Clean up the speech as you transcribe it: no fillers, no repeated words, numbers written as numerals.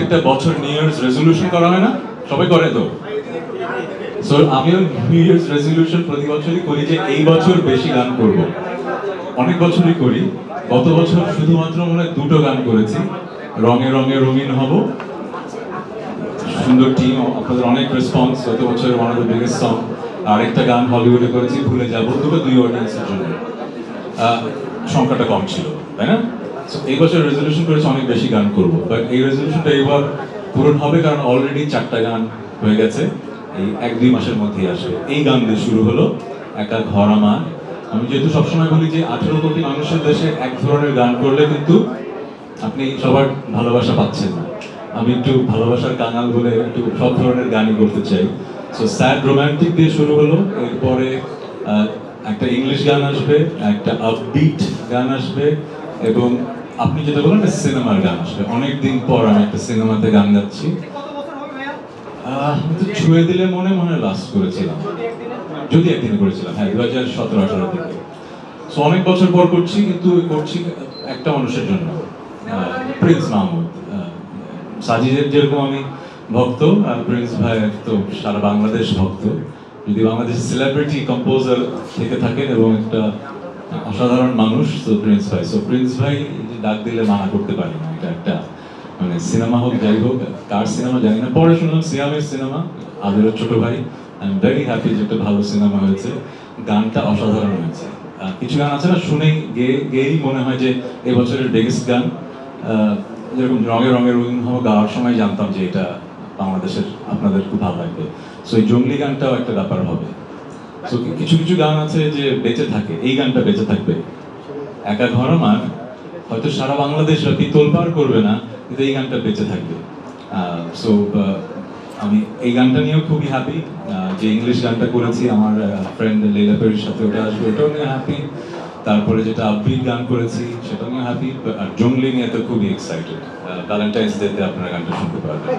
প্রত্যেকটা বছর new years resolution করা হয় না, সবাই করে তো। সো আমিও নিউ ইয়ার্স রেজলিউশন প্রতি বছরই করি যে এই বছর বেশি গান করব। অনেক বছরই করি, গত বছর শুধুমাত্র মনে হয় 2টো গান করেছি, রঙে রঙে রঙিন হব। সুন্দর টিম, আপনাদের অনেক রেসপন্স, গত বছরের one of the biggest song. আরেকটা গান হলিউডে করেছি ভুলে যাবো, দুই অডিয়েন্সের জন্য। সংখ্যাটা কম ছিল, তাই না? এই বছর রেজলিউশন করেছি অনেক বেশি গান করব, বাট এই রেজলিউশনটা এবার পূরণ হবে, কারণ অলরেডি 4টা গান হয়ে গেছে, এই 1-2 মাসের মধ্যেই আসবে। এই গান দিয়ে শুরু হলো, একা ঘর আমার। আমি যেহেতু সবসময় বলি যে 18 কোটি মানুষের দেশে এক ধরনের গান করলে কিন্তু আপনি সবার ভালোবাসা পাচ্ছেন না। আমি একটু ভালোবাসার কাঙাল বলে একটু সব ধরনের গানই করতে চাই। সো স্যাড রোমান্টিক দিয়ে শুরু হলো, এরপরে একটা ইংলিশ গান আসবে, একটা আপবিট গান আসবে, এবং আপনি যেটা বলেন সিনেমার গান আসবে। অনেকদিন পর আমি একটা সিনেমাতে গান গাচ্ছি। ছুঁয়ে দিলে মনে মনে লাস্ট করেছিলাম, যদি একদিন করেছিলাম, হ্যাঁ 2017-18 দিকে। সো অনেক বছর পর করছি, কিন্তু করছি একটা মানুষের জন্য, প্রিন্স মাহমুদ। সাজিদের যেরকম আমি ভক্ত, আর প্রিন্স ভাই তো সারা বাংলাদেশ ভক্ত। যদি বাংলাদেশের সেলিব্রিটি কম্পোজার থেকে থাকেন এবং একটা অসাধারণ মানুষ, তো প্রিন্স ভাই। সো প্রিন্স ভাই ডাক দিলে মানা করতে পারি না। এটা একটা মানে সিনেমা হোক, যাই হোক, কার সিনেমা জানি না, পরে শুনলাম সিয়ামের সিনেমা, আদরের ছোট ভাই। আই এম ভেরি হ্যাপি যে একটা ভালো সিনেমা হয়েছে, গানটা অসাধারণ হয়েছে। কিছু গান আছে না, শুনেই গেয়েই মনে হয় যে এবছরের বিগেস্ট গান। যেরকম রঙে রঙে রঙিন হবো গাওয়ার সময় জানতাম যে এটা বাংলাদেশের, আপনাদের খুব ভালো লাগবে। সো এই জঙ্গলি গানটাও একটা ব্যাপার হবে। সো কিছু কিছু গান আছে যে বেঁচে থাকে, এই গানটা বেঁচে থাকবে। একা ঘর আমার হয়তো সারা বাংলাদেশ ব্যাপী তোলপাড় করবে না, কিন্তু এই গানটা বেঁচে থাকবে। সো আমি এই গানটা নিয়েও খুবই হ্যাপি। যে ইংলিশ গানটা করেছি আমার ফ্রেন্ড লীলা পেরির সাথে, ওটা আসবে, ওটাও নিয়ে হ্যাপি। তারপরে যেটা আপবিট গান করেছি সেটাও নিয়ে হ্যাপি। আর জঙ্গলি নিয়ে তো খুবই এক্সাইটেড। ভ্যালেন্টাইন্স ডেতে আপনারা গানটা শুনতে পারবেন।